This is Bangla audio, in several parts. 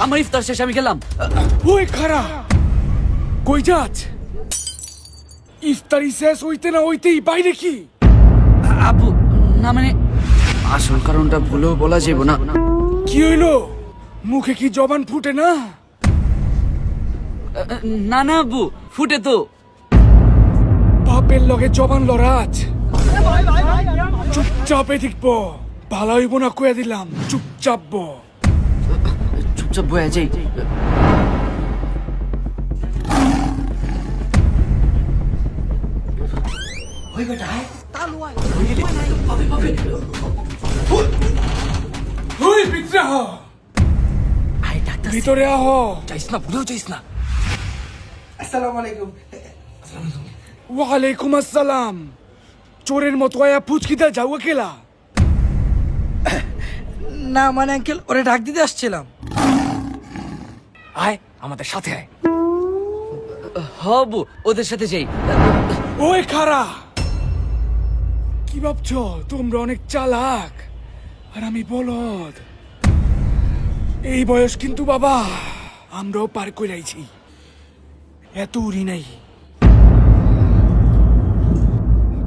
আমার ইফতার শেষ, আমি গেলাম। ওই খারা কই যাচ? ইফতারি শেষ হইতে না হইতেই বাইরে কি? আব্বু, না মানে আসল কারণটা ভুলেও বলা যাবে না। কি হইলো? মুখে কি জবান ফুটে না? না না আব্বু, ফুটে তো। বাপের লগে জবান লড়াচ। চুপচাপ এদিক ব। ভালো হইব না কইয়া দিলাম, চুপচাপ ব। চুপচাপ বয়া যাই। ওই ভিতরে হ, ভিতরে আহ। যাইস না, ভুলেও যাইস না। আসসালামু আলাইকুম। ওয়ালাইকুম আসসালাম। চোরের মতো আয়া পুচকিটা যাও কেলা? না মানে আঙ্কেল, ওরে ডাক দিতে আসছিলাম। আয় আমাদের সাথে আয়। হবু, ওদের সাথে যাই। ওই খারা, কি ভাবছ তোমরা অনেক চালাক আর আমি বলদ? এই বয়স কিন্তু বাবা আমরাও পার করে আইছি, এত উড়ি নাই।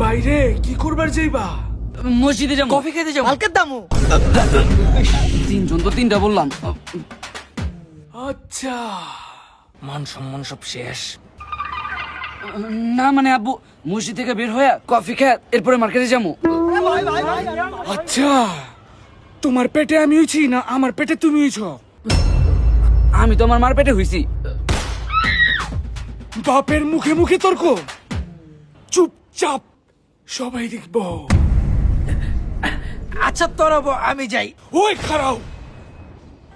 বাইরে কি করবার যাইবা? মসজিদে যাবো। কফি খেতে যাবো। কালকের দামু। তিনজন তো তিনটা বললাম। আচ্ছা, মান সম্মান সব শেষ। না মানে আব্বু, মসজিদ থেকে বের হয়ে কফি খেয়ে এরপরে মার্কেটে যাবো। আচ্ছা, তোমার পেটে আমি হইছি না আমার পেটে তুমি হইছ? আমি তো আমার মার পেটে হইছি। বাপের মুখে মুখে তর্ক, চুপচাপ সবাই দেখব। আচ্ছা তোরা আমি যাই। ওই খারাও,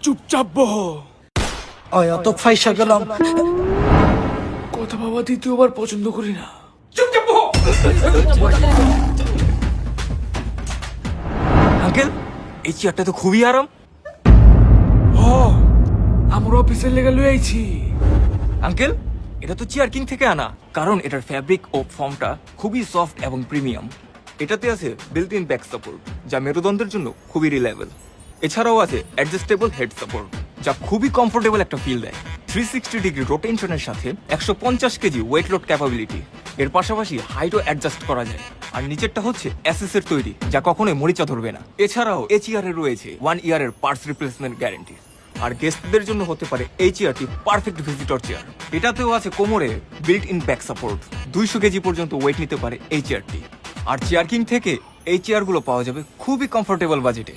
চুপচাপ বহ। ওই অত ফাইসা গেলাম। কথা বাবা দ্বিতীয়বার পছন্দ করি না, চুপচাপ বহ। আঙ্কেল, এই চেয়ারটা তো খুবই আরাম। হ, আমার অফিসের লেগে লই আইছি। আঙ্কেল, এটা তো চেয়ার কিং থেকে আনা, কারণ এটার ফ্যাব্রিক ও ফর্মটা খুবই সফট এবং প্রিমিয়াম। এটাতে আছে বিল্ট ইন ব্যাক সাপোর্ট, যা মেরুদণ্ডের জন্য খুবই রিলায়েবল। এছাড়াও আছে অ্যাডজাস্টেবল হেড সাপোর্ট, যা খুবই কমফোর্টেবল একটা ফিল দেয়। 360 ডিগ্রি রোটেশনের সাথে 150 কেজি ওয়েট লোড ক্যাপাবিলিটি। এর পাশাপাশি হাইটও অ্যাডজাস্ট করা যায়। আর নিচেরটা হচ্ছে এসএসের তৈরি, যা কখনোই মরিচা ধরবে না। এছাড়াও এই চেয়ারে রয়েছে 1 ইয়ারের পার্টস রিপ্লেসমেন্ট গ্যারান্টি। আর গেস্টদের জন্য হতে পারে এই চেয়ারটি পারফেক্ট ভিজিটর চেয়ার। এটাতেও আছে কোমরে built in back support, 200 KG পর্যন্ত ওয়েট নিতে পারে এই চেয়ারটি। আর চেয়ার কিং থেকে এই চেয়ারগুলো পাওয়া যাবে খুবই কমফোর্টেবল বাজেটে।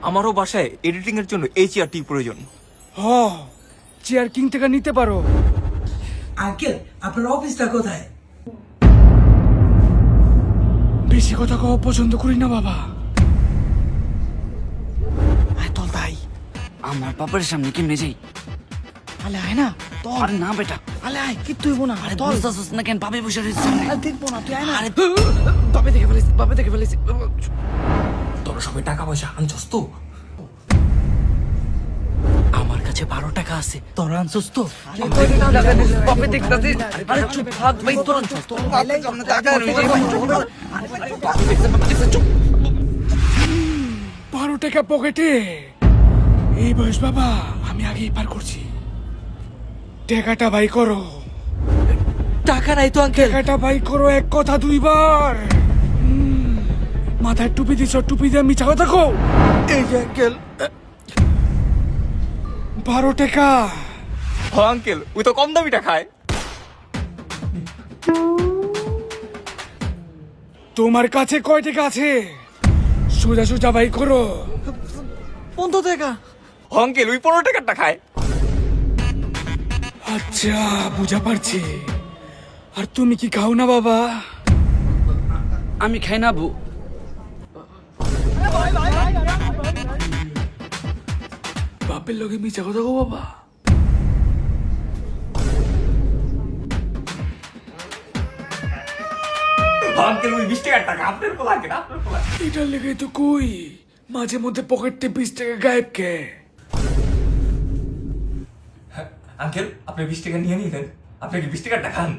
আমারও বাসায় এডিটিং এর জন্য এই চেয়ারটি প্রয়োজন। হ, চেয়ার কিং থেকে নিতে পারো। আঙ্কেল, আপনার অফিসটা কোথায়? বেশি কথা কওয়া পছন্দ করি না বাবা। আয় তল তাই। আমার বাবার সামনে কেমনে যাই? আলে আয় না তল। আরে না বেটা, আলে আয়, কিচ্ছু হইব না। আরে তল। বুঝতেছিস না কেন? বাবা বসে রয়েছে সামনে। আরে দেখবো না, তুই আয় না। আরে বাবা দেখে ফেলেছি, বাবা দেখে ফেলেছি। তোরা সবাই টাকা পয়সা আনছস তো? আমার কাছে 12 টাকা আছে। তোরা আনছস তো? বাবা দেখতাছে। আরে চুপ থাক ভাই, তোর চুপ। 12 টাকা পকেটে, এই বয়স বাবা আমি আগেই পার করছি। টাকাটা বাই করো, টাকা নাই তো আঙ্কেল। টাকাটা বাই করো, এক কথা দুইবার। মাথায় টুপি দিছ, টুপি দিয়ে মিছা কথা কও। এই যে আঙ্কেল। 12 টাকা। হ আঙ্কেল, ওই তো কম দামিটা খায়। তোমার কাছে কয় টাকা আছে? সোজা সোজা বাই করো। 15 টাকা। হ আঙ্কেল, ওই 15 টাকারটা খায়। আচ্ছা, বুঝা পারছি। আর তুমি কি খাও না বাবা? আমি খাই না আব্বু। বাপের লগে মিছা কথা কও বাবা? আঙ্কেল, ওই 20 টাকার টাকা আপনার কোলা লাগে না? এটার লেগে তো কই মাঝে মধ্যে পকেটে 20 টাকা গায়েব কে? আঙ্কেল, আপনি 20 টাকা নিয়ে নিলেন, আপনি কি 20 টাকারটা খান?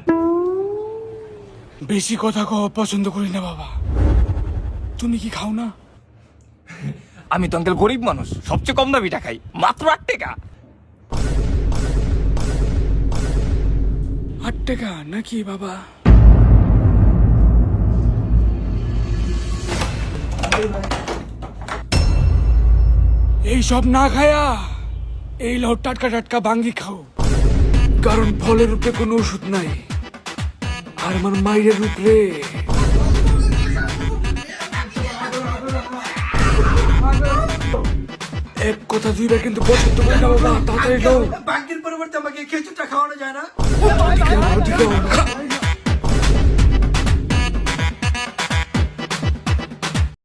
বেশি কথা কওয়া পছন্দ করি না বাবা। তুমি কি খাও না? আমি তো আঙ্কেল গরিব মানুষ, সবচেয়ে কম দামিটা খাই, মাত্র 8 টাকা। 8 টাকা নাকি বাবা? এই সব না খায়া এই লও টাটকা টাটকা বাঙ্গি খাও, কারণ ফলের উপরে কোনো ওষুধ নাই। আর আমার মায়ের উপরে এক কথা দুইবার কিন্তু পছন্দ করে না বাবা, তাড়াতাড়ি দাও। বাঙ্গির পরিবর্তে আমাকে খেজুরটা খাওয়ানো যায় না? ওদিকে, ওদিকে,